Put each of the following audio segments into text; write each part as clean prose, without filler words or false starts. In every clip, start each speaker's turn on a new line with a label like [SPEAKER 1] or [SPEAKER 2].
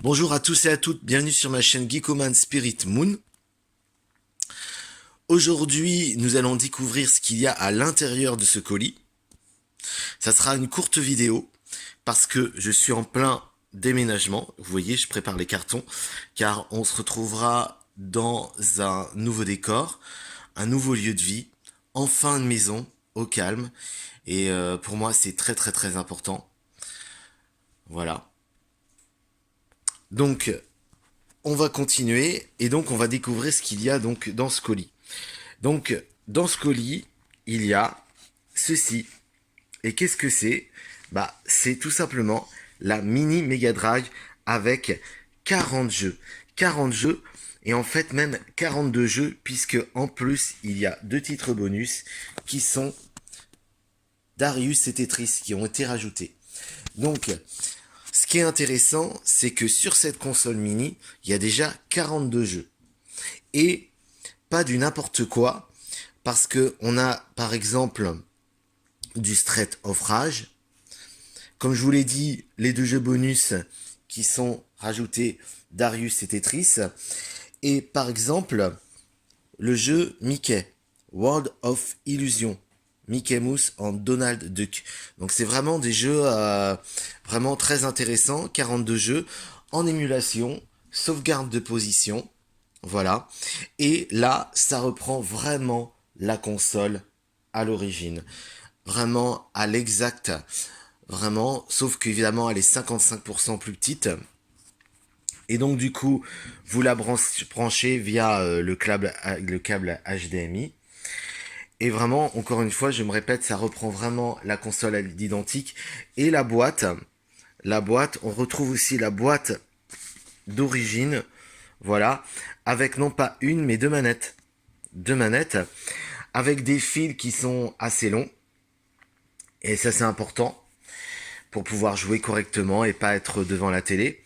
[SPEAKER 1] Bonjour à tous et à toutes, bienvenue sur ma chaîne Geekoman Spirit Moon. Aujourd'hui, nous allons découvrir ce qu'il y a à l'intérieur de ce colis. Ça sera une courte vidéo parce que je suis en plein déménagement. Vous voyez, je prépare les cartons car on se retrouvera dans un nouveau décor, un nouveau lieu de vie, enfin une maison au calme. Et pour moi, c'est très très très important. Voilà. Donc, on va continuer et donc on va découvrir ce qu'il y a donc dans ce colis. Donc, dans ce colis, il y a ceci. Et qu'est-ce que c'est? Bah, c'est tout simplement la mini Mega Drive avec 40 jeux. 40 jeux et en fait même 42 jeux puisque en plus il y a deux titres bonus qui sont Darius et Tetris qui ont été rajoutés. Donc, ce qui est intéressant, c'est que sur cette console mini, il y a déjà 42 jeux. Et pas du n'importe quoi, parce que on a par exemple du Street of Rage. Comme je vous l'ai dit, les deux jeux bonus qui sont rajoutés, Darius et Tetris. Et par exemple, le jeu Mickey, World of Illusion. Mickey Mouse en Donald Duck. Donc c'est vraiment des jeux vraiment très intéressants. 42 jeux en émulation, sauvegarde de position. Voilà. Et là, ça reprend vraiment la console à l'origine. Vraiment à l'exact. Vraiment. Sauf qu'évidemment, elle est 55% plus petite. Et donc, du coup, vous la branchez via le câble HDMI. Et vraiment, encore une fois, je me répète, ça reprend vraiment la console à l'identique. Et la boîte, on retrouve aussi la boîte d'origine. Voilà. Avec non pas une, mais deux manettes. Deux manettes. Avec des fils qui sont assez longs. Et ça, c'est important pour pouvoir jouer correctement et pas être devant la télé.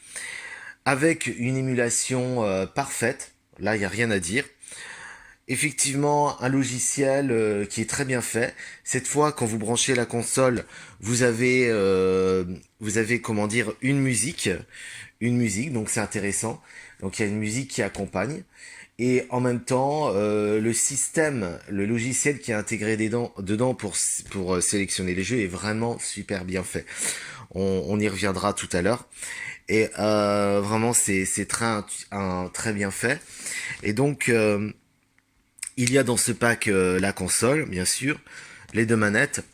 [SPEAKER 1] Avec une émulation parfaite. Là, il n'y a rien à dire. Effectivement, un logiciel qui est très bien fait. Cette fois, quand vous branchez la console, vous avez comment dire une musique. Donc c'est intéressant. Donc il y a une musique qui accompagne. Et en même temps, le système, le logiciel qui est intégré dedans pour sélectionner les jeux est vraiment super bien fait. On y reviendra tout à l'heure. Et vraiment, c'est très bien fait. Et donc, il y a dans ce pack la console, bien sûr, les deux manettes.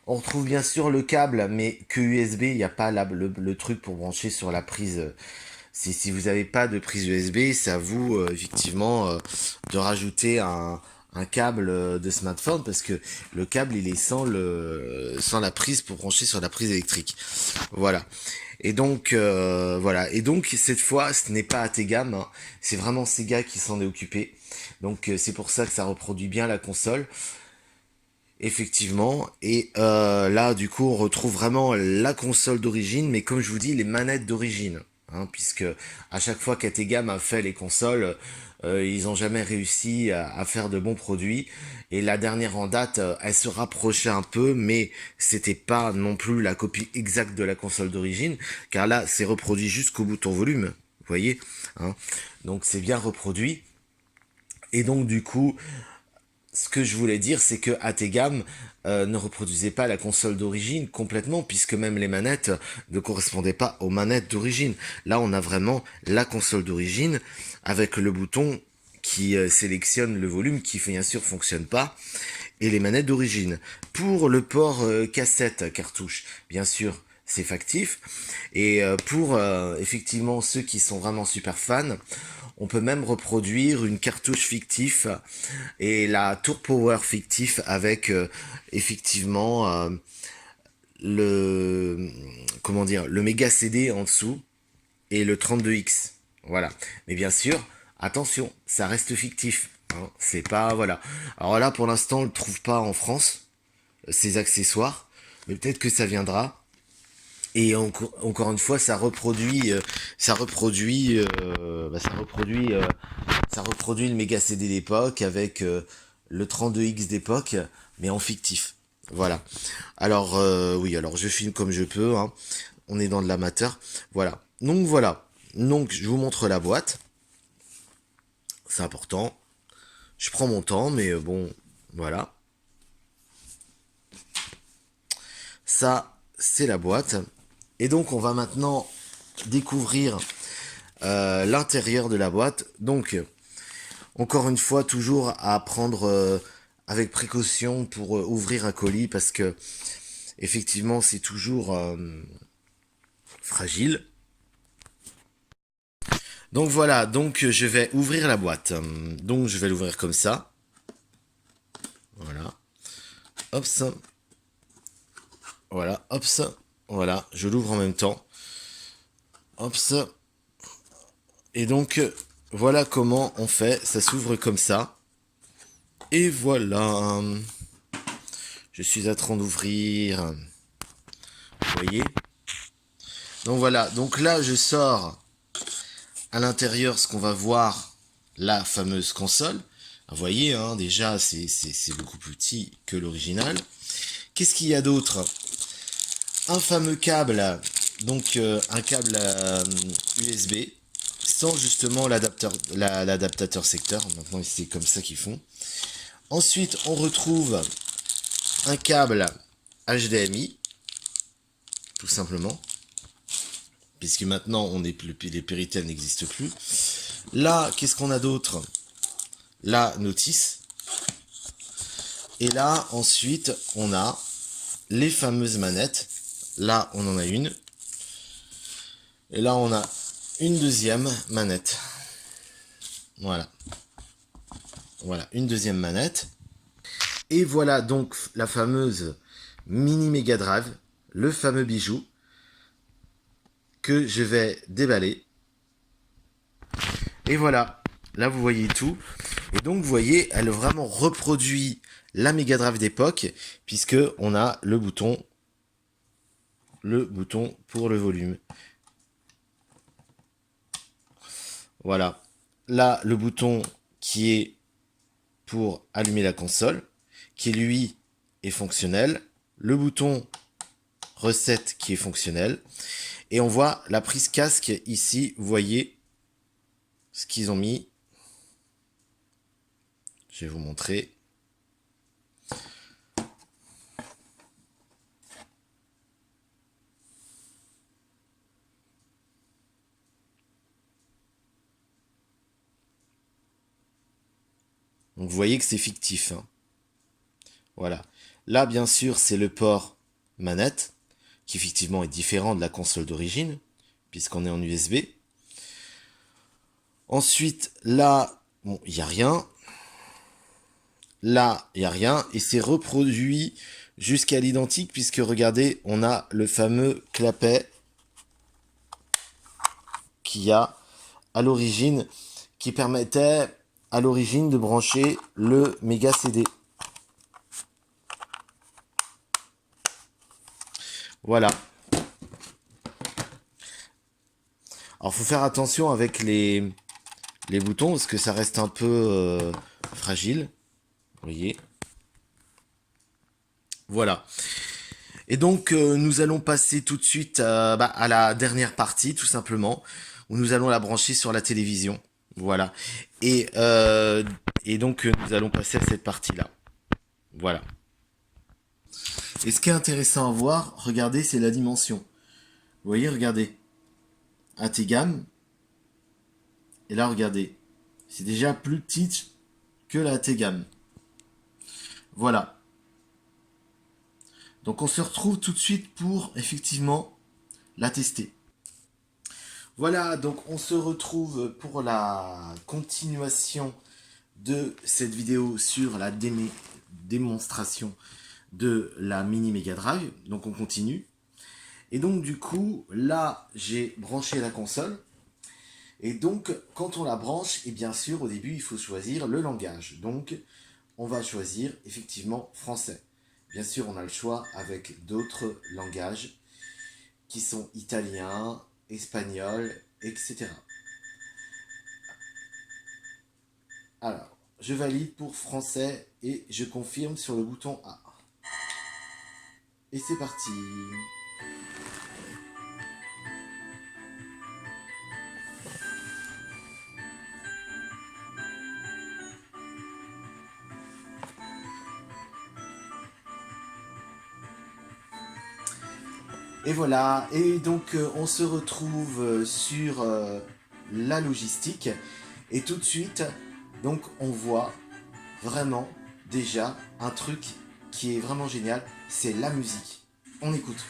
[SPEAKER 1] On retrouve bien sûr le câble, mais que USB, il n'y a pas le truc pour brancher sur la prise. Si vous n'avez pas de prise USB, c'est à vous, effectivement, de rajouter un câble de smartphone parce que le câble il est sans la prise pour brancher sur la prise électrique. Voilà. Et donc voilà. Et donc cette fois, ce n'est pas Ategam, hein. C'est vraiment Sega qui s'en est occupé. Donc c'est pour ça que ça reproduit bien la console. Effectivement, et là du coup on retrouve vraiment la console d'origine, mais comme je vous dis, les manettes d'origine, hein, puisque à chaque fois qu'Ategam a fait les consoles, ils n'ont jamais réussi à faire de bons produits, et la dernière en date, elle se rapprochait un peu, mais c'était pas non plus la copie exacte de la console d'origine, car là c'est reproduit jusqu'au bouton volume, vous voyez, hein, donc c'est bien reproduit, et donc du coup ce que je voulais dire, c'est que Ategam ne reproduisait pas la console d'origine complètement, puisque même les manettes ne correspondaient pas aux manettes d'origine. Là, on a vraiment la console d'origine avec le bouton qui sélectionne le volume, qui bien sûr fonctionne pas, et les manettes d'origine. Pour le port cassette cartouche, bien sûr, c'est factif. Et pour effectivement ceux qui sont vraiment super fans, on peut même reproduire une cartouche fictive et la Tour Power fictif avec effectivement le comment dire le méga CD en dessous et le 32X. Voilà. Mais bien sûr, attention, ça reste fictif. Hein. C'est pas voilà. Alors là, pour l'instant, on le trouve pas en France ces accessoires, mais peut-être que ça viendra. Et encore une fois, ça reproduit le méga CD d'époque avec le 32X d'époque, mais en fictif. Voilà. Alors oui, alors je filme comme je peux. Hein. On est dans de l'amateur. Voilà. Donc voilà. Donc je vous montre la boîte. C'est important. Je prends mon temps, mais bon, voilà. Ça, c'est la boîte. Et donc on va maintenant découvrir l'intérieur de la boîte. Donc, encore une fois, toujours à prendre avec précaution pour ouvrir un colis parce que effectivement c'est toujours fragile. Donc voilà, donc je vais ouvrir la boîte. Donc je vais l'ouvrir comme ça. Voilà. Hop ça. Voilà, hop ça. Voilà, je l'ouvre en même temps. Hop ça. Et donc voilà comment on fait. Ça s'ouvre comme ça. Et voilà. Je suis en train d'ouvrir. Vous voyez? Donc voilà, donc là je sors à l'intérieur ce qu'on va voir, la fameuse console. Vous voyez, hein, déjà c'est beaucoup plus petit que l'original. Qu'est-ce qu'il y a d'autre? Un fameux câble, donc un câble USB, sans justement l'adaptateur secteur. Maintenant c'est comme ça qu'ils font. Ensuite on retrouve un câble HDMI, tout simplement. Puisque maintenant on est plus, les Péritel n'existent plus. Là, qu'est-ce qu'on a d'autre? La notice. Et là, ensuite, on a les fameuses manettes. Là, on en a une. Et là, on a une deuxième manette. Voilà. Voilà, une deuxième manette. Et voilà donc la fameuse mini Mega Drive, le fameux bijou que je vais déballer. Et voilà, là vous voyez tout. Et donc vous voyez, elle vraiment reproduit la Mega Drive d'époque, puisque on a le bouton pour le volume. Voilà. Là, le bouton qui est pour allumer la console, qui lui est fonctionnel. Le bouton recette qui est fonctionnel. Et on voit la prise casque ici, vous voyez ce qu'ils ont mis. Je vais vous montrer. Donc vous voyez que c'est fictif. Hein. Voilà. Là, bien sûr, c'est le port manette, qui effectivement est différent de la console d'origine, puisqu'on est en USB. Ensuite, là, bon, il n'y a rien. Là, il n'y a rien. Et c'est reproduit jusqu'à l'identique, puisque regardez, on a le fameux clapet qu'il y a à l'origine, qui permettait à l'origine de brancher le méga CD. Voilà. Alors, faut faire attention avec les boutons, parce que ça reste un peu fragile. Vous voyez. Voilà. Et donc, nous allons passer tout de suite à la dernière partie, tout simplement, où nous allons la brancher sur la télévision. Voilà. Et donc, nous allons passer à cette partie-là. Voilà. Et ce qui est intéressant à voir, regardez, c'est la dimension. Vous voyez, regardez. AT-Gamme. Et là, regardez. C'est déjà plus petit que la AT-Gamme. Voilà. Donc on se retrouve tout de suite pour effectivement la tester. Voilà, donc on se retrouve pour la continuation de cette vidéo sur la démonstration de la mini Mega Drive. Donc on continue. Et donc du coup, là j'ai branché la console. Et donc quand on la branche, et bien sûr au début il faut choisir le langage. Donc on va choisir effectivement français. Bien sûr, on a le choix avec d'autres langages qui sont italiens, espagnols, etc. Alors, je valide pour français et je confirme sur le bouton A. Et c'est parti. Et voilà, et donc on se retrouve sur la logistique. Et tout de suite, donc on voit vraiment déjà un truc qui est vraiment génial, c'est la musique. On écoute.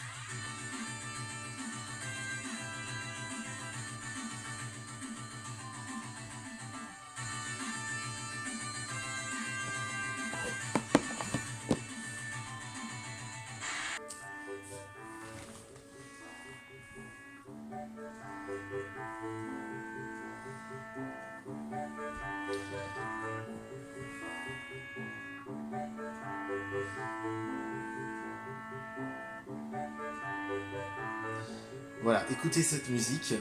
[SPEAKER 1] Voilà, écoutez cette musique.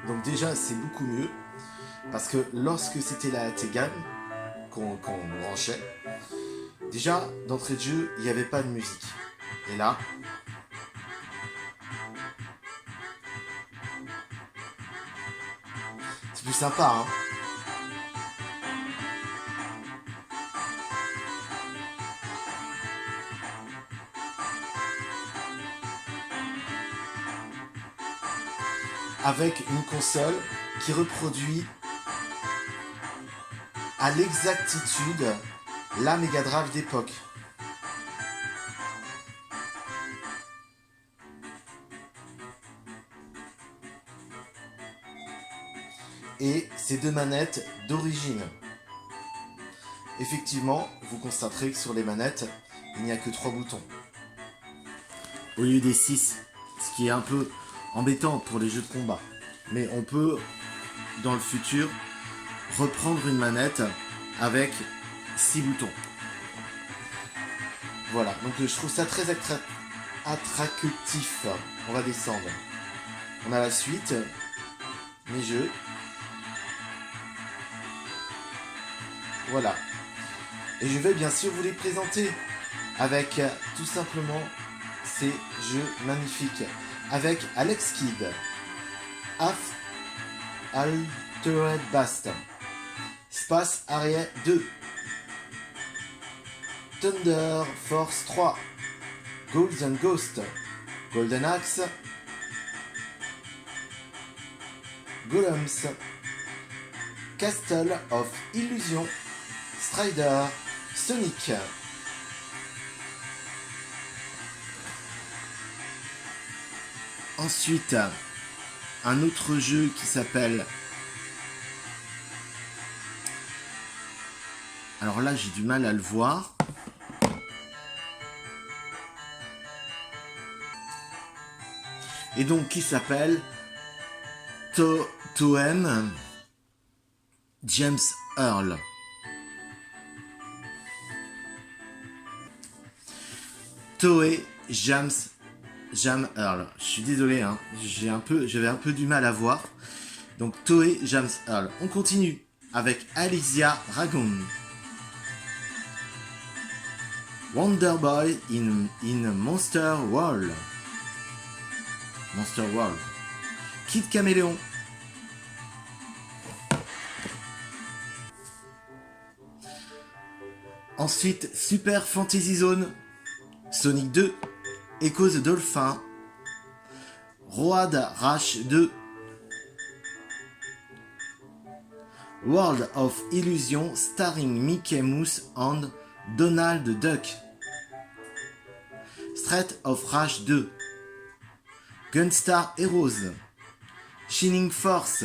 [SPEAKER 1] Donc déjà, c'est beaucoup mieux. Parce que lorsque c'était la Tegane qu'on branchait, déjà, d'entrée de jeu, il n'y avait pas de musique. Et là, c'est plus sympa, hein. Avec une console qui reproduit à l'exactitude la Mega Drive d'époque. Et ces deux manettes d'origine. Effectivement, vous constaterez que sur les manettes, il n'y a que 3 boutons. Au lieu des 6, ce qui est un peu embêtant pour les jeux de combat. Mais on peut, dans le futur, reprendre une manette avec 6 boutons. Voilà, donc je trouve ça très attractif. On va descendre. On a la suite, mes jeux. Voilà. Et je vais bien sûr vous les présenter avec tout simplement ces jeux magnifiques. Avec Alex Kidd, Altered Beast, Space Harrier 2, Thunder Force 3, Golden Ghost, Golden Axe, Golems, Castle of Illusion, Strider, Sonic. Ensuite, un autre jeu qui s'appelle... Alors là, j'ai du mal à le voir. Et donc, qui s'appelle Toem James Earl. Toei James Earl. Je suis désolé, hein, j'avais un peu du mal à voir. Donc Toei James Earl. On continue avec Alicia Dragon. Wonder Boy in Monster World. Monster World. Kid Caméléon. Ensuite, Super Fantasy Zone. Sonic 2, Echo the Dolphin, Road Rash 2, World of Illusion starring Mickey Mouse and Donald Duck, Street of Rage 2, Gunstar Heroes, Shining Force,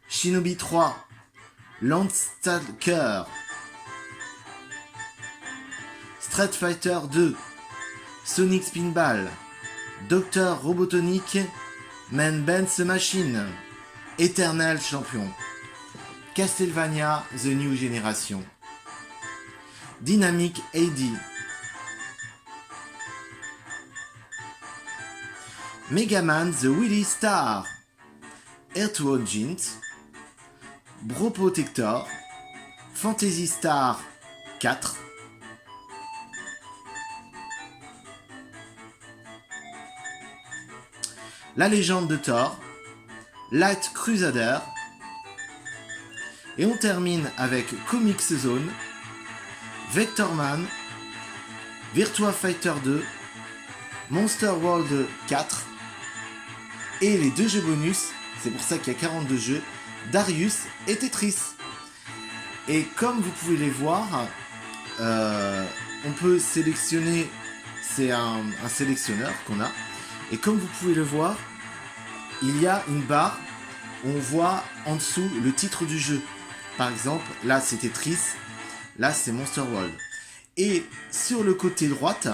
[SPEAKER 1] Shinobi 3, Landstalker, Street Fighter 2, Sonic Spinball, Dr Robotnik, Man Ben's Machine, Eternal Champion, Castlevania The New Generation, Dynamic AD, Mega Man The Willy Star, Earthworm Jim, Bro Protector, Fantasy Star 4, La légende de Thor, Light Crusader, et on termine avec Comics Zone, Vectorman, Virtua Fighter 2, Monster World 4 et les 2 jeux bonus, c'est pour ça qu'il y a 42 jeux, Darius et Tetris. Et comme vous pouvez les voir, on peut sélectionner, c'est un sélectionneur qu'on a, et comme vous pouvez le voir, il y a une barre où on voit en dessous le titre du jeu. Par exemple, là c'est Tetris, là c'est Monster World. Et sur le côté droite,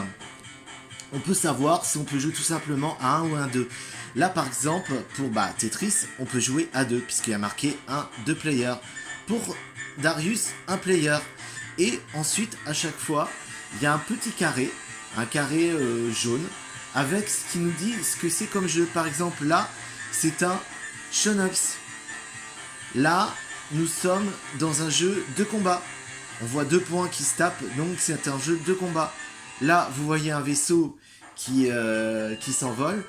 [SPEAKER 1] on peut savoir si on peut jouer tout simplement à 1 ou à 2. Là par exemple, pour Tetris, on peut jouer à 2, puisqu'il y a marqué 2 players. Pour Darius, 1 player. Et ensuite, à chaque fois, il y a un petit carré, un carré jaune, avec ce qui nous dit ce que c'est comme jeu. Par exemple, là, c'est un Shonox. Là, nous sommes dans un jeu de combat. On voit 2 points qui se tapent, donc c'est un jeu de combat. Là, vous voyez un vaisseau qui s'envole.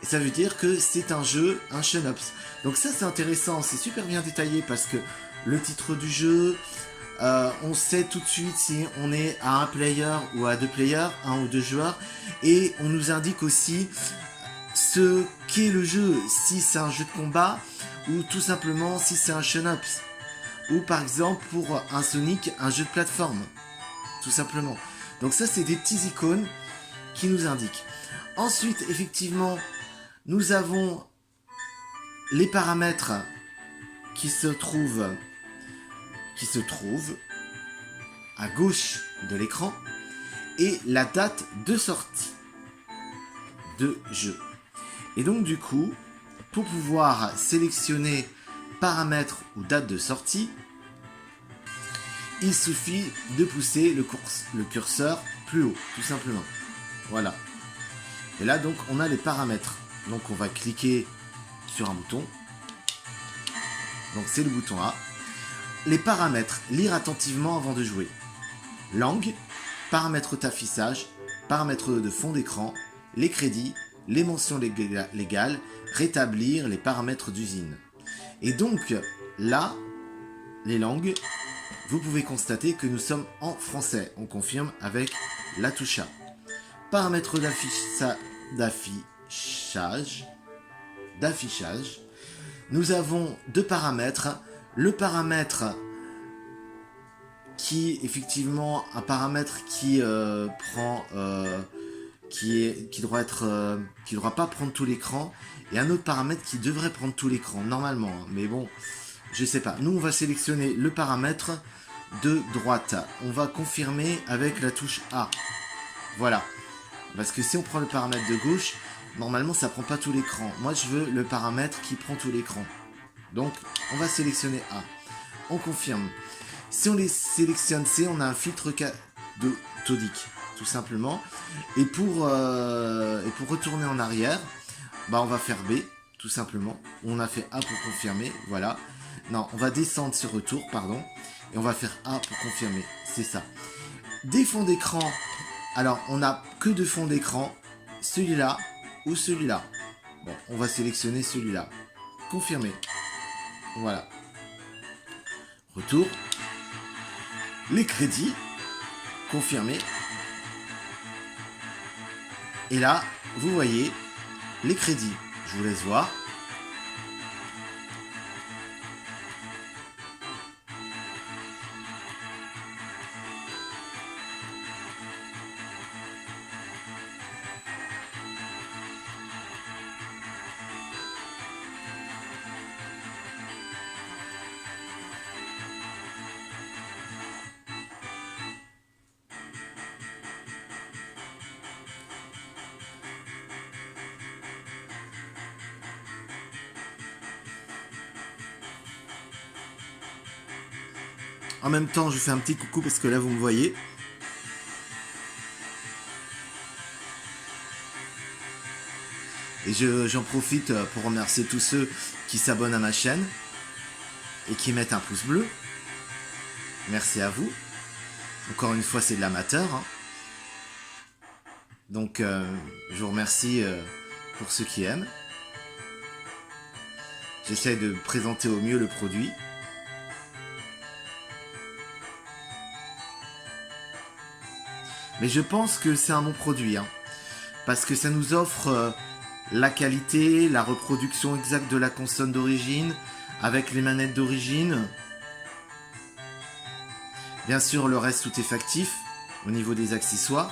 [SPEAKER 1] Et ça veut dire que c'est un jeu, un Shonops. Donc ça, c'est intéressant, c'est super bien détaillé parce que le titre du jeu, on sait tout de suite si on est à 1 player ou à 2 players, 1 ou 2 joueurs. Et on nous indique aussi ce qu'est le jeu, si c'est un jeu de combat ou tout simplement si c'est un Shonops. Ou par exemple pour un Sonic, un jeu de plateforme. Tout simplement. Donc ça, c'est des petits icônes qui nous indiquent. Ensuite, effectivement, nous avons les paramètres qui se trouvent à gauche de l'écran et la date de sortie de jeu. Et donc du coup, pour pouvoir sélectionner paramètres ou date de sortie, il suffit de pousser le curseur plus haut, tout simplement. Voilà. Et là donc on a les paramètres. Donc on va cliquer sur un bouton. Donc c'est le bouton A. Les paramètres, lire attentivement avant de jouer. Langue, paramètres d'affichage, paramètres de fond d'écran, les crédits, les mentions légales, rétablir les paramètres d'usine. Et donc là, les langues, vous pouvez constater que nous sommes en français. On confirme avec la touche A. Paramètres d'affichage. Nous avons 2 paramètres. Le paramètre qui est effectivement un paramètre qui qui devra pas prendre tout l'écran, et un autre paramètre qui devrait prendre tout l'écran normalement, hein. Mais bon, je sais pas. Nous on va sélectionner le paramètre de droite. On va confirmer avec la touche A. Voilà. Parce que si on prend le paramètre de gauche, normalement ça prend pas tout l'écran. Moi je veux le paramètre qui prend tout l'écran. Donc on va sélectionner A. On confirme. Si on les sélectionne C, on a un filtre cathodique, tout simplement. Et pour retourner en arrière, on va faire B, tout simplement. On a fait A pour confirmer, voilà. Non, on va descendre sur retour, pardon. Et on va faire A pour confirmer, c'est ça. Des fonds d'écran, alors on n'a que 2 fonds d'écran, celui-là ou celui-là. Bon, on va sélectionner celui-là. Confirmer. Voilà. Retour. Les crédits. Confirmer. Et là, vous voyez les crédits. Je vous laisse voir. En même temps, je fais un petit coucou parce que là, vous me voyez. Et j'en profite pour remercier tous ceux qui s'abonnent à ma chaîne et qui mettent un pouce bleu. Merci à vous. Encore une fois, c'est de l'amateur, hein. Donc, je vous remercie pour ceux qui aiment. J'essaie de présenter au mieux le produit. Mais je pense que c'est un bon produit, hein. parce que ça nous offre la qualité, la reproduction exacte de la console d'origine, avec les manettes d'origine. Bien sûr, le reste, tout est factif au niveau des accessoires.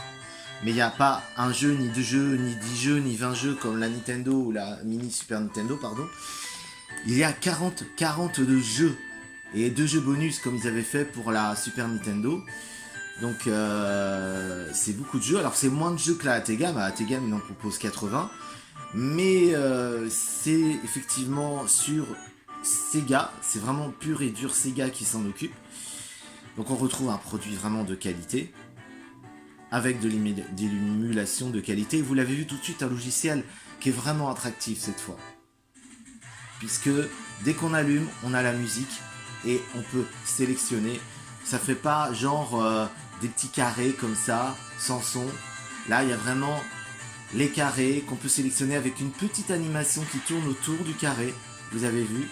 [SPEAKER 1] Mais il n'y a pas un jeu, ni deux jeux, ni 10 jeux, ni 20 jeux comme la Nintendo ou la mini Super Nintendo, pardon. Il y a 42 jeux. Et 2 jeux bonus comme ils avaient fait pour la Super Nintendo. Donc c'est beaucoup de jeux. Alors c'est moins de jeux que la ATGAM. La ATGAM il en propose 80. Mais c'est effectivement sur Sega. C'est vraiment pur et dur Sega qui s'en occupe. Donc on retrouve un produit vraiment de qualité, avec de l'émulation de qualité. Vous l'avez vu tout de suite, un logiciel qui est vraiment attractif cette fois. Puisque dès qu'on allume, on a la musique et on peut sélectionner. Ça fait pas genre des petits carrés comme ça, sans son. Là, il y a vraiment les carrés qu'on peut sélectionner avec une petite animation qui tourne autour du carré, vous avez vu,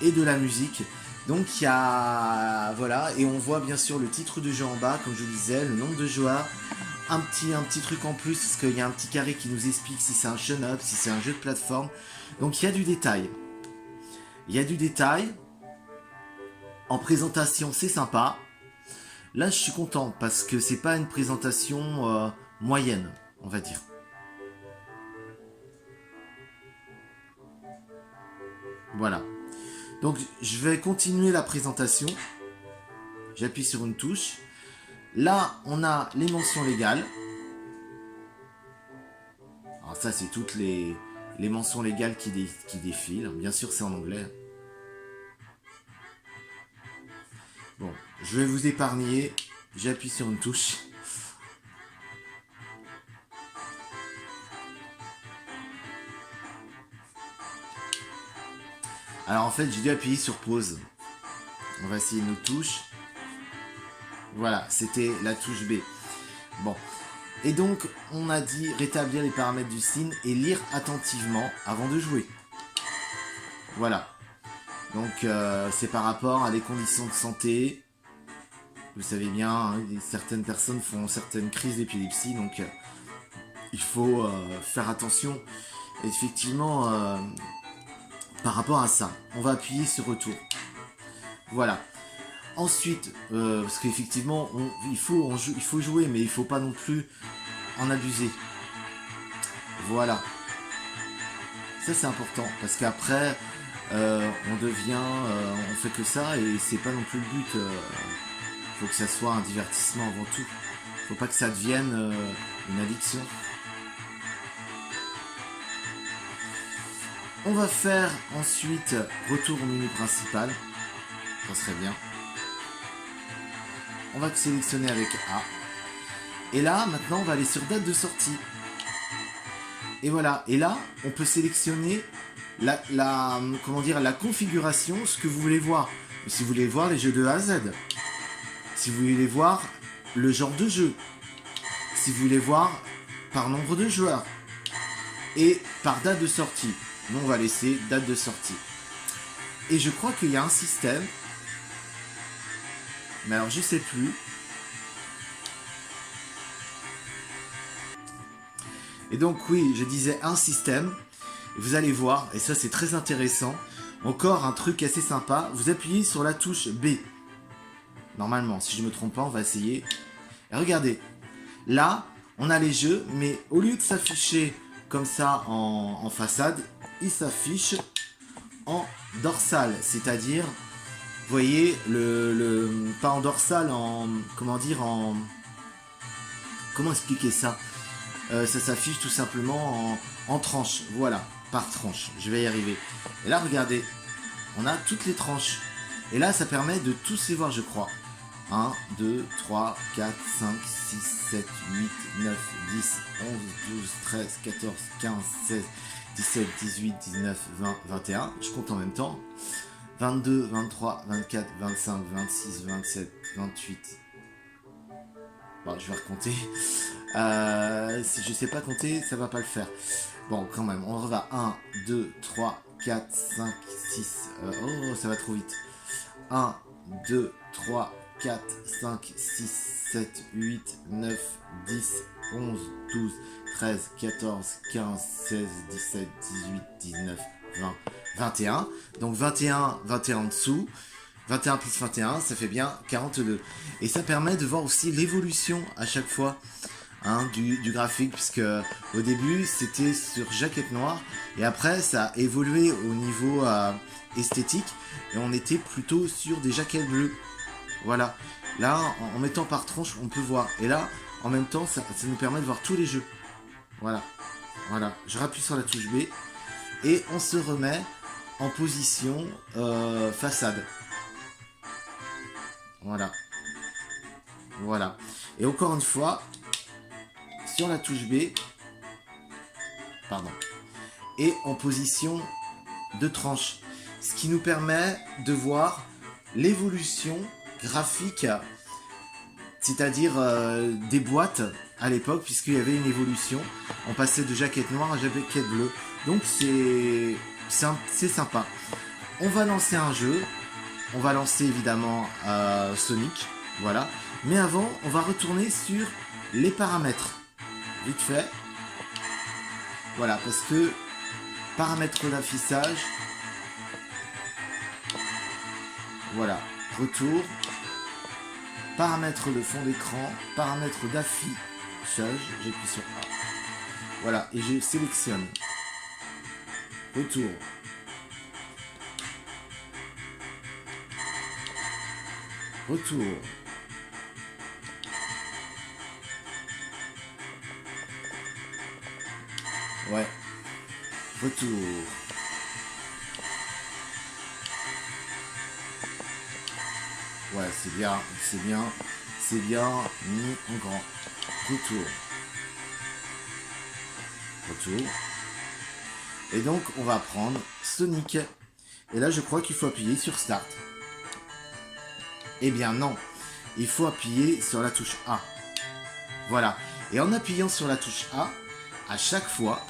[SPEAKER 1] et de la musique. Donc il y a, voilà, et on voit bien sûr le titre du jeu en bas, comme je vous disais, le nombre de joueurs, un petit truc en plus, parce qu'il y a un petit carré qui nous explique si c'est un shoot-up, si c'est un jeu de plateforme. Donc il y a du détail. Il y a du détail. En présentation, c'est sympa. Là, je suis content, parce que c'est pas une présentation moyenne, on va dire. Voilà. Donc je vais continuer la présentation. J'appuie sur une touche. Là, on a les mentions légales. Alors ça, c'est toutes les mentions légales qui défilent. Bien sûr, c'est en anglais. Bon, je vais vous épargner. J'appuie sur une touche. Alors en fait, j'ai dû appuyer sur pause. On va essayer une autre touche. Voilà, c'était la touche B. Bon. Et donc, on a dit rétablir les paramètres du scene et lire attentivement avant de jouer. Voilà. Donc, c'est par rapport à des conditions de santé. Vous savez bien, hein, certaines personnes font certaines crises d'épilepsie, donc il faut faire attention. Effectivement, par rapport à ça, on va appuyer sur retour. Voilà. Ensuite, parce qu'effectivement, il faut jouer, mais il ne faut pas non plus en abuser. Voilà. Ça, c'est important, parce qu'après, on devient... on fait que ça, et c'est pas non plus le but. Faut que ça soit un divertissement avant tout. Faut pas que ça devienne une addiction. On va faire ensuite retour au menu principal. Ça serait bien. On va sélectionner avec A. Et là, maintenant, on va aller sur date de sortie. Et voilà. Et là, on peut sélectionner comment dire, la configuration, ce que vous voulez voir. Si vous voulez voir les jeux de A à Z. Si vous voulez voir le genre de jeu. Si vous voulez voir par nombre de joueurs. Et par date de sortie. Nous, on va laisser date de sortie. Et je crois qu'il y a un système. Mais alors, je sais plus. Et donc, oui, je disais un système. Vous allez voir, et ça, c'est très intéressant. Encore un truc assez sympa. Vous appuyez sur la touche B. Normalement, si je ne me trompe pas, on va essayer. Et regardez. Là, on a les jeux, mais au lieu de s'afficher comme ça en façade, il s'affiche en dorsale. C'est-à-dire... Vous voyez, pas en dorsale, comment expliquer ça, ça s'affiche tout simplement en tranche, voilà, par tranche, je vais y arriver. Et là, regardez, on a toutes les tranches. Et là, ça permet de tous les voir, je crois. 1, 2, 3, 4, 5, 6, 7, 8, 9, 10, 11, 12, 13, 14, 15, 16, 17, 18, 19, 20, 21. Je compte en même temps. 22, 23, 24, 25, 26, 27, 28. Bon, je vais recompter. Si je sais pas compter, ça va pas le faire. Bon, quand même, on va 1, 2, 3, 4, 5, 6. Oh, ça va trop vite. 1, 2, 3, 4, 5, 6, 7, 8, 9, 10, 11, 12, 13, 14, 15, 16, 17, 18, 19, 20, 21. Donc 21, 21 en dessous. 21 plus 21, ça fait bien 42. Et ça permet de voir aussi l'évolution à chaque fois du graphique, puisque au début c'était sur jaquette noire et après ça a évolué au niveau esthétique et on était plutôt sur des jaquettes bleues. Voilà. Là, en mettant par tranche, on peut voir. Et là, en même temps, ça nous permet de voir tous les jeux. Voilà. Voilà. Je rappuie sur la touche B et on se remet en position façade. Voilà. Voilà. Et encore une fois, sur la touche B, pardon, et en position de tranche. Ce qui nous permet de voir l'évolution graphique, c'est-à-dire des boîtes à l'époque, puisqu'il y avait une évolution. On passait de jaquette noire à jaquette bleue. Donc c'est sympa. On va lancer un jeu. On va lancer évidemment Sonic. Voilà. Mais avant, on va retourner sur les paramètres. Vite fait. Voilà, parce que paramètres d'affichage. Voilà. Retour. Paramètres de fond d'écran. Paramètres d'affichage. J'appuie sur A. Voilà. Et je sélectionne. Retour. Retour. Ouais. Retour. Ouais, c'est bien, c'est bien, c'est bien mis en grand. Retour. Retour. Et donc, on va prendre Sonic. Et là, je crois qu'il faut appuyer sur Start. Eh bien non, il faut appuyer sur la touche A. Voilà. Et en appuyant sur la touche A, à chaque fois,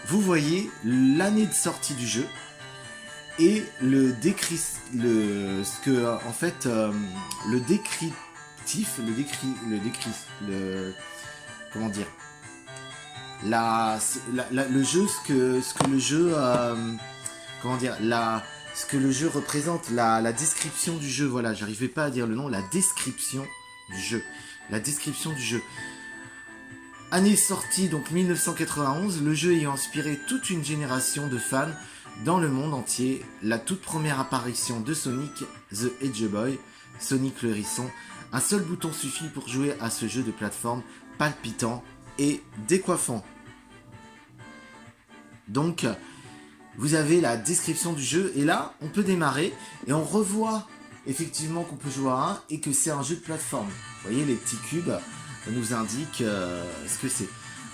[SPEAKER 1] vous voyez l'année de sortie du jeu et le comment dire, le jeu, ce que le jeu, comment dire, ce que le jeu représente, la description du jeu, voilà, j'arrivais pas à dire le nom, la description du jeu. La description du jeu. Année sortie, donc 1991, le jeu ayant inspiré toute une génération de fans dans le monde entier, la toute première apparition de Sonic the Hedgehog, Sonic le hérisson, un seul bouton suffit pour jouer à ce jeu de plateforme palpitant et décoiffant. Donc, vous avez la description du jeu et là, on peut démarrer et on revoit effectivement qu'on peut jouer à un et que c'est un jeu de plateforme. Vous voyez, les petits cubes nous indiquent ce que c'est.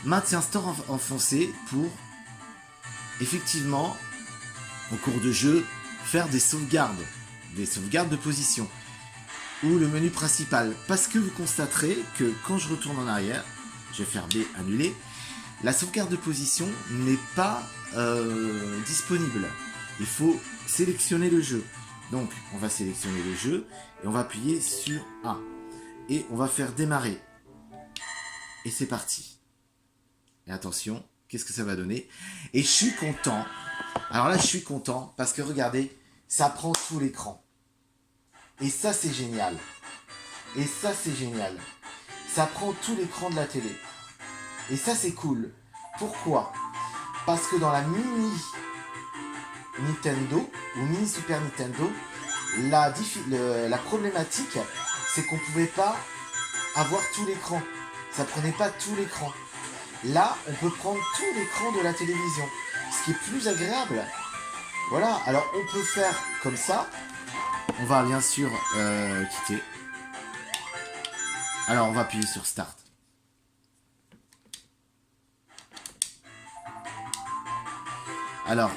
[SPEAKER 1] Maintien store enfoncé pour effectivement, au cours de jeu, faire des sauvegardes de position ou le menu principal. Parce que vous constaterez que quand je retourne en arrière, je vais faire B, annuler, la sauvegarde de position n'est pas disponible. Il faut sélectionner le jeu. Donc, on va sélectionner le jeu et on va appuyer sur A. Et on va faire démarrer. Et c'est parti. Et attention, qu'est-ce que ça va donner? Et je suis content. Alors là, je suis content parce que regardez, ça prend tout l'écran. Et ça, c'est génial. Et ça, c'est génial. Ça prend tout l'écran de la télé. Et ça, c'est cool. Pourquoi? Parce que dans la mini Nintendo ou mini Super Nintendo, la problématique, c'est qu'on pouvait pas avoir tout l'écran. Ça prenait pas tout l'écran. Là, on peut prendre tout l'écran de la télévision, ce qui est plus agréable. Voilà, alors on peut faire comme ça. On va bien sûr quitter. Alors, on va appuyer sur Start. Alors,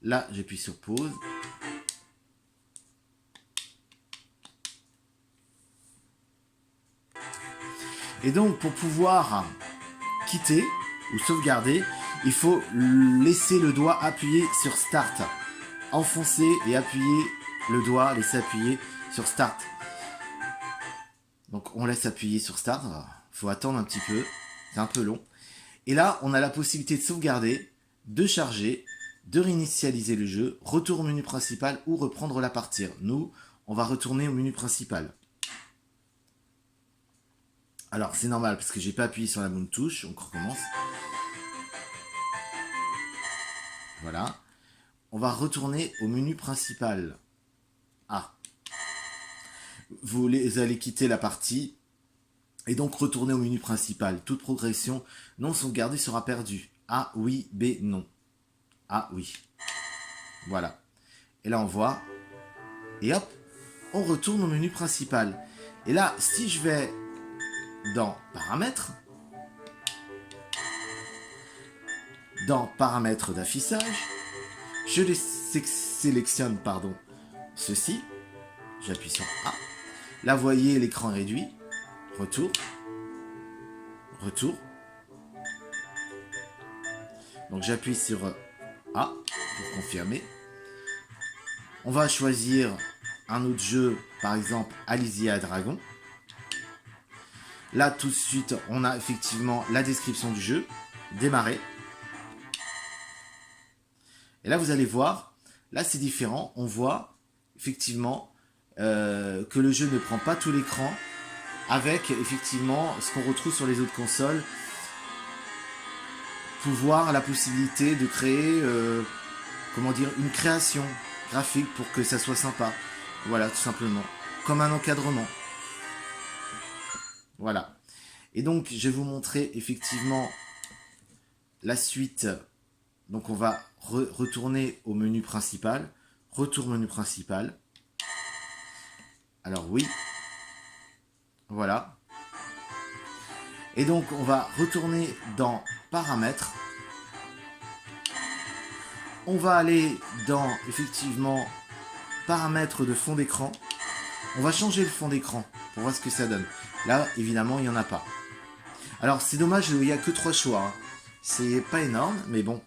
[SPEAKER 1] là, j'appuie sur pause. Et donc, pour pouvoir quitter ou sauvegarder, il faut laisser le doigt appuyer sur Start. Enfoncer et appuyer le doigt, laisser appuyer sur Start. Donc, on laisse appuyer sur Start. faut attendre un petit peu, c'est un peu long. Et là, on a la possibilité de sauvegarder, de charger, de réinitialiser le jeu, retour au menu principal ou reprendre la partie. Nous, on va retourner au menu principal. Alors, c'est normal parce que j'ai pas appuyé sur la bonne touche, on recommence. Voilà. On va retourner au menu principal. Ah. Vous allez quitter la partie et donc retourner au menu principal. Toute progression non sauvegardée sera perdue. A, oui, B, non. Ah, oui. Voilà. Et là, on voit. Et hop, on retourne au menu principal. Et là, si je vais dans Paramètres, dans Paramètres d'affichage, je sélectionne ceci. J'appuie sur A. Là, vous voyez l'écran réduit. Retour. Retour. Donc, j'appuie sur A pour confirmer. On va choisir un autre jeu, par exemple Alizia Dragon. Là, tout de suite, on a effectivement la description du jeu. Démarrer. Et là, vous allez voir, là, c'est différent. On voit effectivement que le jeu ne prend pas tout l'écran avec effectivement ce qu'on retrouve sur les autres consoles. Pouvoir, la possibilité de créer, une création graphique pour que ça soit sympa. Voilà, tout simplement. Comme un encadrement. Voilà. Et donc, je vais vous montrer effectivement la suite. Donc, on va retourner au menu principal. Retour menu principal. Alors, oui. Voilà. Et donc, on va retourner dans Paramètres. On va aller dans, effectivement, Paramètres de fond d'écran. On va changer le fond d'écran pour voir ce que ça donne. Là, évidemment, il n'y en a pas. Alors, c'est dommage, il n'y a que 3 choix. Hein. C'est pas énorme, mais bon.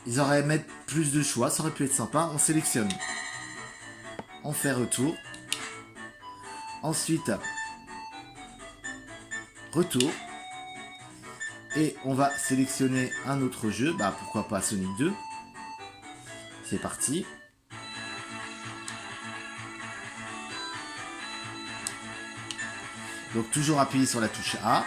[SPEAKER 1] Ils auraient mettre plus de choix, ça aurait pu être sympa. On sélectionne. On fait retour. Ensuite, retour. Et on va sélectionner un autre jeu. Bah, pourquoi pas Sonic 2. C'est parti. Donc toujours appuyer sur la touche A.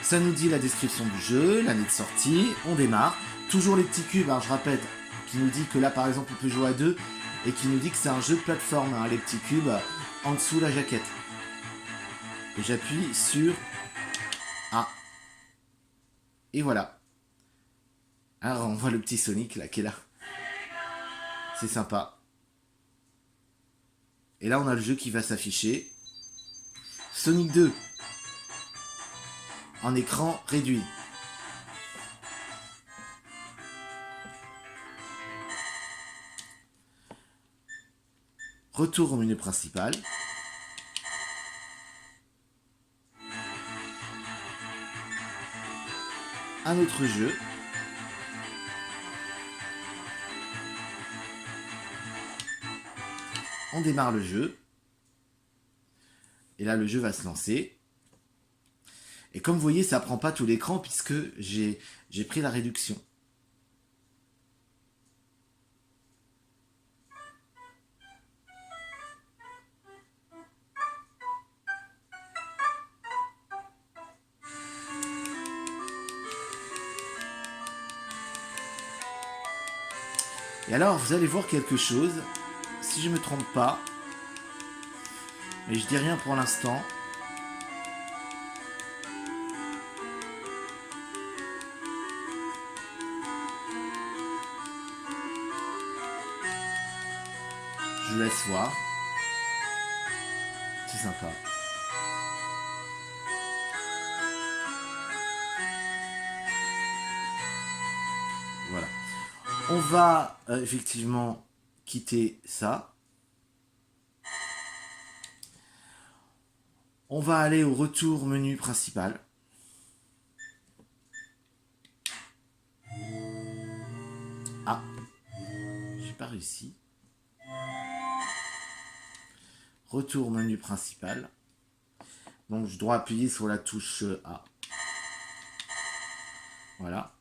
[SPEAKER 1] Ça nous dit la description du jeu, l'année de sortie. On démarre. Toujours les petits cubes, alors je répète, qui nous dit que là par exemple on peut jouer à 2 et qui nous dit que c'est un jeu de plateforme, hein, les petits cubes en dessous la jaquette. Et j'appuie sur A. Et voilà. Alors on voit le petit Sonic là qui est là. C'est sympa. Et là on a le jeu qui va s'afficher. Sonic 2 en écran réduit. Retour au menu principal. Un autre jeu. On démarre le jeu. Et là, le jeu va se lancer. Et comme vous voyez, ça prend pas tout l'écran puisque j'ai pris la réduction. Et alors, vous allez voir quelque chose. Si je me trompe pas, mais je dis rien pour l'instant. Je laisse voir. C'est sympa. Voilà. On va effectivement quitter ça. On va aller au retour menu principal. Ah, j'ai pas réussi. Retour menu principal. Donc je dois appuyer sur la touche A. Voilà.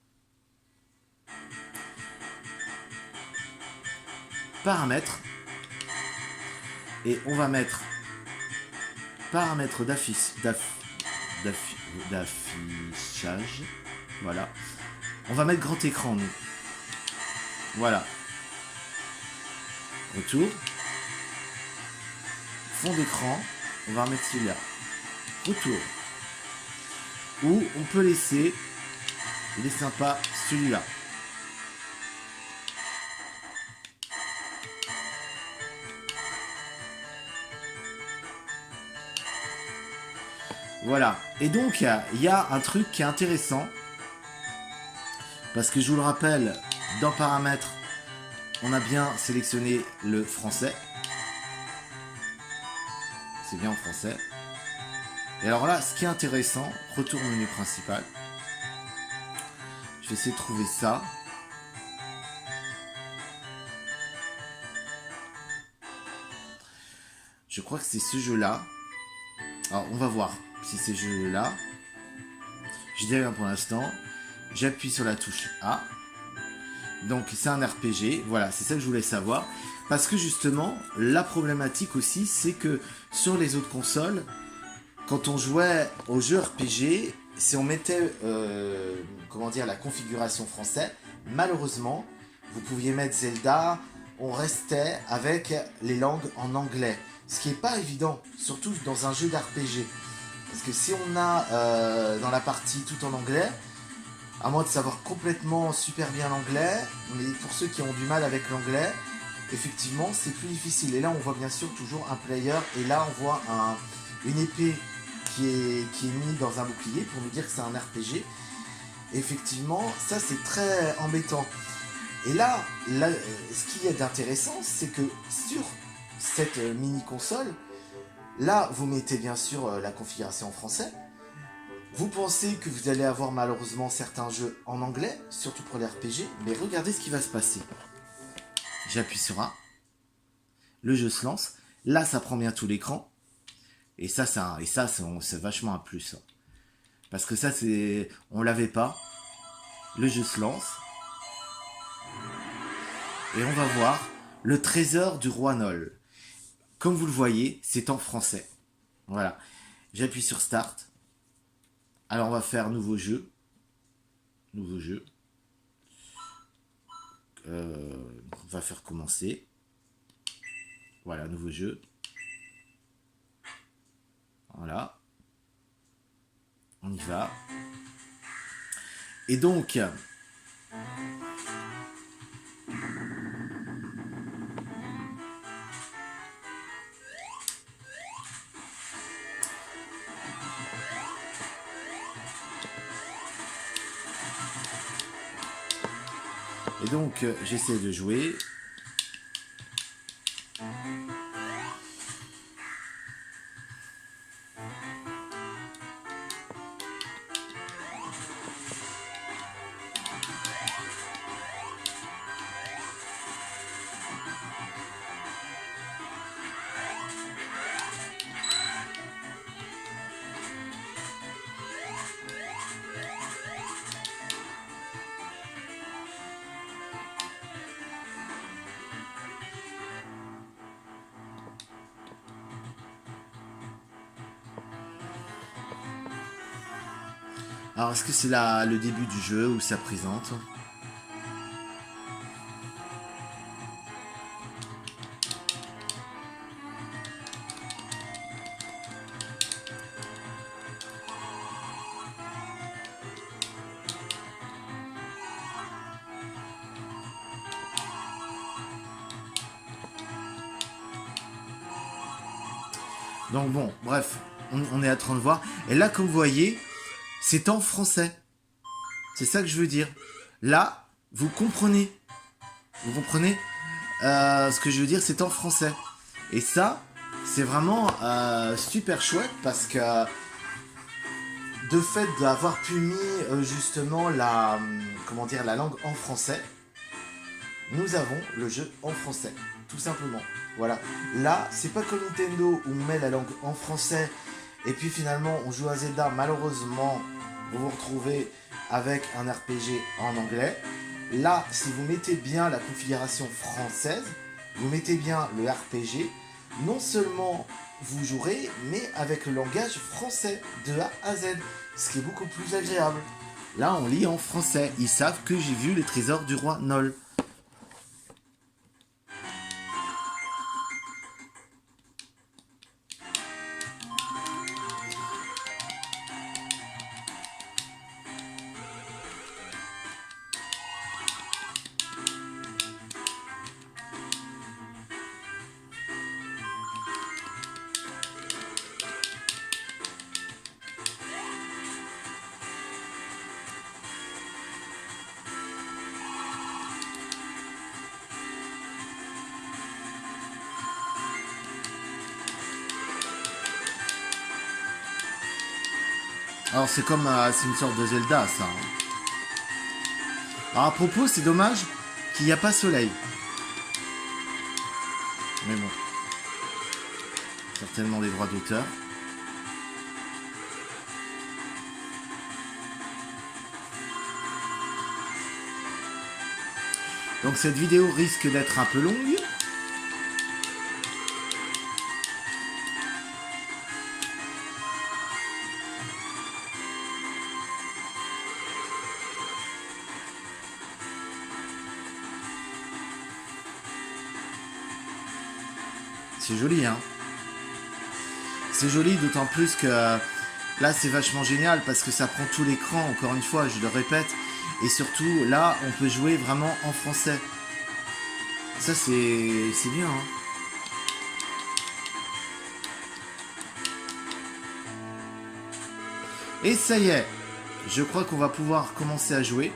[SPEAKER 1] Paramètres. Et on va mettre paramètres d'affichage. Voilà. On va mettre grand écran, nous. Voilà. Retour. Fond d'écran. On va remettre celui-là. Retour. Ou on peut laisser, il est sympa, celui-là. Voilà. Et donc, il y a un truc qui est intéressant. Parce que je vous le rappelle, dans paramètres, on a bien sélectionné le français. C'est bien en français. Et alors là, ce qui est intéressant, retour au menu principal. Je vais essayer de trouver ça. Je crois que c'est ce jeu-là. Alors, on va voir si c'est ce jeu-là. Je dis rien pour l'instant. J'appuie sur la touche A. Donc, c'est un RPG. Voilà, c'est ça que je voulais savoir. Parce que justement, la problématique aussi, c'est que sur les autres consoles, quand on jouait aux jeux RPG, si on mettait comment dire, la configuration française, malheureusement, vous pouviez mettre Zelda, on restait avec les langues en anglais. Ce qui n'est pas évident, surtout dans un jeu d'RPG. Parce que si on a dans la partie tout en anglais, à moins de savoir complètement super bien l'anglais, mais pour ceux qui ont du mal avec l'anglais, effectivement, c'est plus difficile. Et là, on voit bien sûr toujours un player, et là, on voit une épée qui est mise dans un bouclier pour nous dire que c'est un RPG. Effectivement, ça, c'est très embêtant. Et là, ce qui est d'intéressant, c'est que sur cette mini-console, là, vous mettez bien sûr la configuration en français. Vous pensez que vous allez avoir malheureusement certains jeux en anglais, surtout pour les RPG, mais regardez ce qui va se passer. J'appuie sur A. Le jeu se lance. Là, ça prend bien tout l'écran. Et ça, c'est vachement un plus. Parce que ça, on l'avait pas. Le jeu se lance. Et on va voir le trésor du roi Nol. Comme vous le voyez, c'est en français. Voilà. J'appuie sur Start. Alors, on va faire nouveau jeu. Nouveau jeu. On va faire commencer. Voilà, nouveau jeu. Voilà. On y va. Et donc, j'essaie de jouer. Alors, est-ce que c'est le début du jeu où ça présente? Donc bon, bref, on est en train de voir. Et là, comme vous voyez, c'est en français. C'est ça que je veux dire. Là, vous comprenez. Vous comprenez ce que je veux dire, c'est en français. Et ça, c'est vraiment super chouette parce que de fait d'avoir pu mis justement la langue en français, nous avons le jeu en français, tout simplement. Voilà. Là, c'est pas comme Nintendo où on met la langue en français Et puis finalement, on joue à Zelda. Malheureusement, vous vous retrouvez avec un RPG en anglais. Là, si vous mettez bien la configuration française, vous mettez bien le RPG, non seulement vous jouerez, mais avec le langage français de A à Z, ce qui est beaucoup plus agréable. Là, on lit en français. Ils savent que j'ai vu les trésors du roi Nol. Alors c'est comme c'est une sorte de Zelda ça. Hein. Alors à propos, c'est dommage qu'il n'y a pas soleil. Mais bon. Certainement des droits d'auteur. Donc cette vidéo risque d'être un peu longue. C'est joli, hein. C'est joli, d'autant plus que là, c'est vachement génial parce que ça prend tout l'écran, encore une fois, je le répète. Et surtout, là, on peut jouer vraiment en français. Ça, c'est bien, hein. Et ça y est, je crois qu'on va pouvoir commencer à jouer.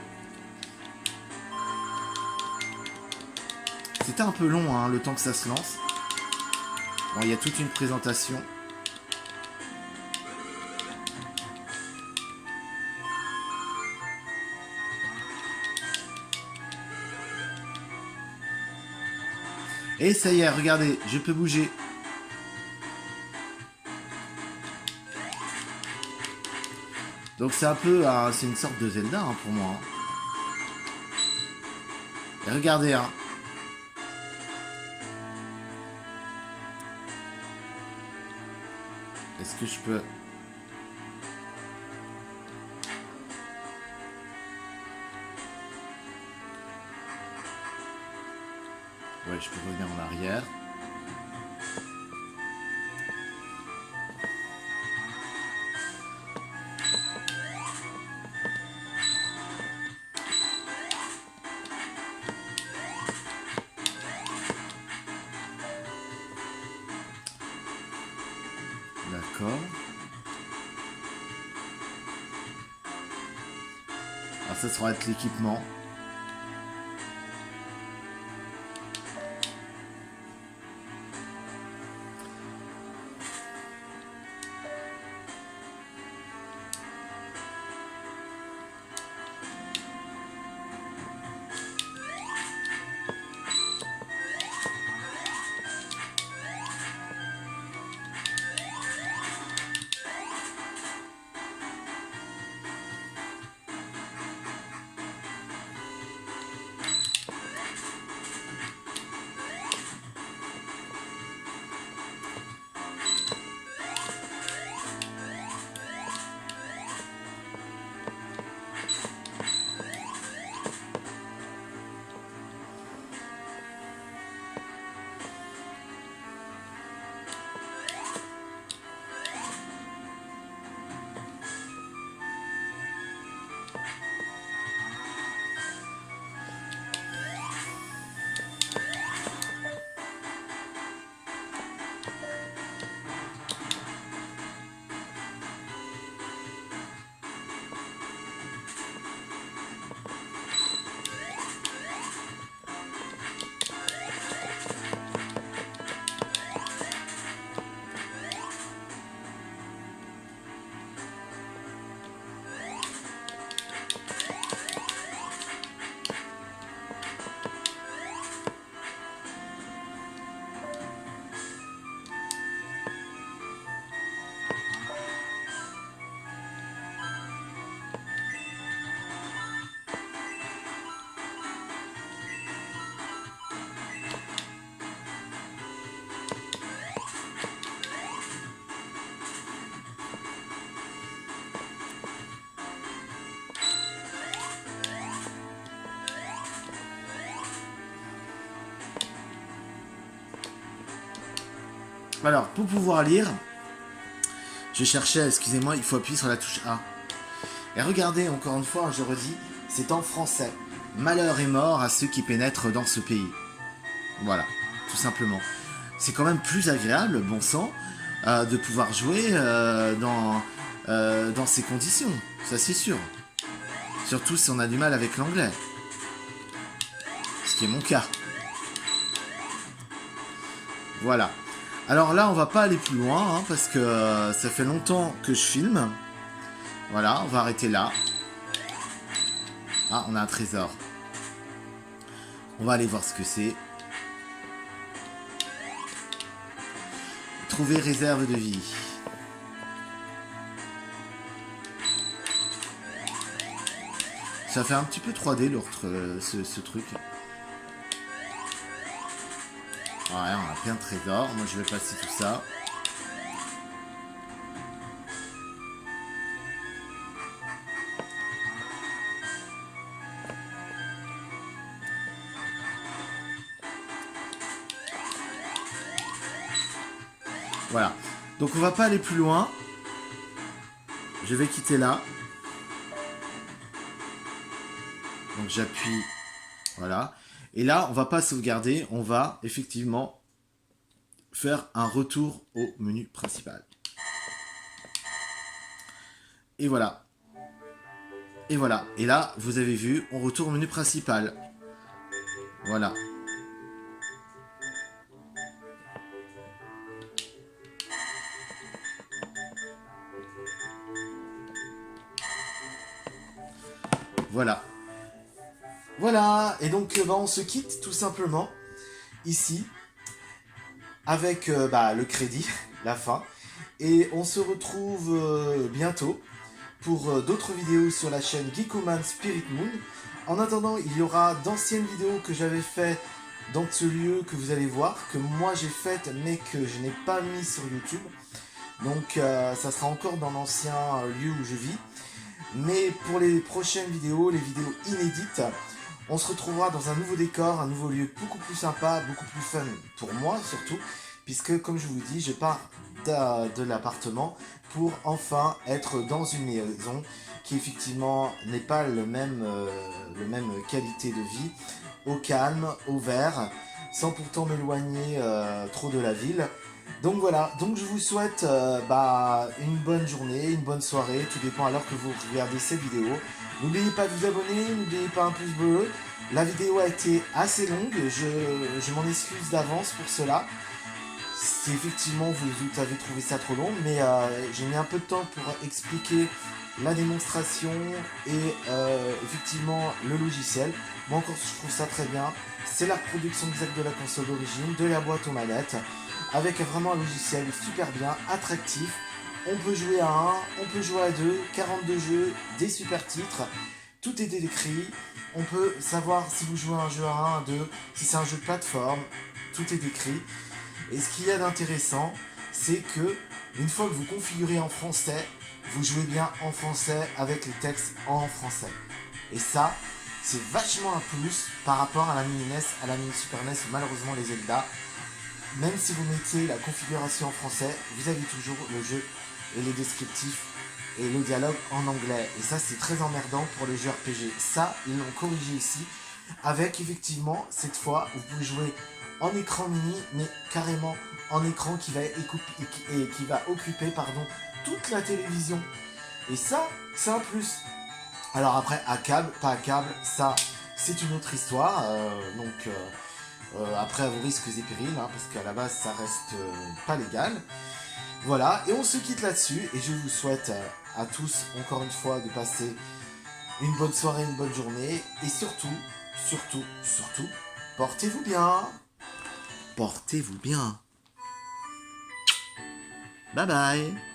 [SPEAKER 1] C'était un peu long, hein, le temps que ça se lance. Bon, il y a toute une présentation. Et ça y est, regardez, je peux bouger. Donc c'est un peu, c'est une sorte de Zelda hein, pour moi. Hein. Et regardez, hein. Est-ce que je peux... Ouais, je peux revenir en arrière. D'accord. Alors ça sera être l'équipement. Alors, pour pouvoir lire, je cherchais, excusez-moi, il faut appuyer sur la touche A. Et regardez, encore une fois, je redis, c'est en français. Malheur et mort à ceux qui pénètrent dans ce pays. Voilà, tout simplement. C'est quand même plus agréable, bon sang, de pouvoir jouer dans ces conditions. Ça, c'est sûr. Surtout si on a du mal avec l'anglais. Ce qui est mon cas. Voilà. Alors là, on va pas aller plus loin, hein, parce que ça fait longtemps que je filme. Voilà, on va arrêter là. Ah, on a un trésor. On va aller voir ce que c'est. Trouver réserve de vie. Ça fait un petit peu 3D l'autre, ce truc. Ouais, on a plein de trésors. Moi, je vais passer tout ça. Voilà. Donc, on va pas aller plus loin. Je vais quitter là. Donc, j'appuie. Voilà. Et là, on va pas sauvegarder. On va effectivement faire un retour au menu principal. Et voilà. Et voilà. Et là, vous avez vu, on retourne au menu principal. Voilà. Voilà. Voilà. Et donc, on se quitte tout simplement ici avec le crédit, la fin. Et on se retrouve bientôt pour d'autres vidéos sur la chaîne Geekoman Spirit Moon. En attendant, il y aura d'anciennes vidéos que j'avais faites dans ce lieu que vous allez voir, que moi j'ai faites mais que je n'ai pas mis sur YouTube. Donc ça sera encore dans l'ancien lieu où je vis. Mais pour les prochaines vidéos, les vidéos inédites, on se retrouvera dans un nouveau décor, un nouveau lieu beaucoup plus sympa, beaucoup plus fun pour moi surtout, puisque comme je vous dis, je pars de l'appartement pour enfin être dans une maison qui effectivement n'est pas le même qualité de vie, au calme, au vert, sans pourtant m'éloigner trop de la ville. Donc voilà, donc je vous souhaite une bonne journée, une bonne soirée, tout dépend à l'heure que vous regardez cette vidéo. N'oubliez pas de vous abonner, n'oubliez pas un pouce bleu. La vidéo a été assez longue, je m'en excuse d'avance pour cela. Si effectivement vous avez trouvé ça trop long, mais j'ai mis un peu de temps pour expliquer la démonstration et effectivement le logiciel. Moi encore je trouve ça très bien. C'est la reproduction exacte de la console d'origine, de la boîte aux manettes, avec vraiment un logiciel super bien, attractif. On peut jouer à 1, on peut jouer à 2, 42 jeux, des super titres. Tout est décrit. On peut savoir si vous jouez à un jeu à 1, à 2, si c'est un jeu de plateforme. Tout est décrit. Et ce qu'il y a d'intéressant, c'est que une fois que vous configurez en français, vous jouez bien en français avec les textes en français. Et ça, c'est vachement un plus par rapport à la mini NES, à la mini Super NES, malheureusement les Zelda. Même si vous mettez la configuration en français, vous avez toujours le jeu et les descriptifs et le dialogue en anglais. Et ça, c'est très emmerdant pour les jeux RPG. Ça, ils l'ont corrigé ici, avec effectivement, cette fois, vous pouvez jouer en écran mini, mais carrément en écran qui va occuper toute la télévision. Et ça, c'est un plus. Alors après, à câble, pas à câble, ça, c'est une autre histoire. Après, à vos risques et périls, hein, parce qu'à la base, ça reste pas légal. Voilà, et on se quitte là-dessus. Et je vous souhaite à tous, encore une fois, de passer une bonne soirée, une bonne journée. Et surtout, portez-vous bien. Portez-vous bien. Bye bye.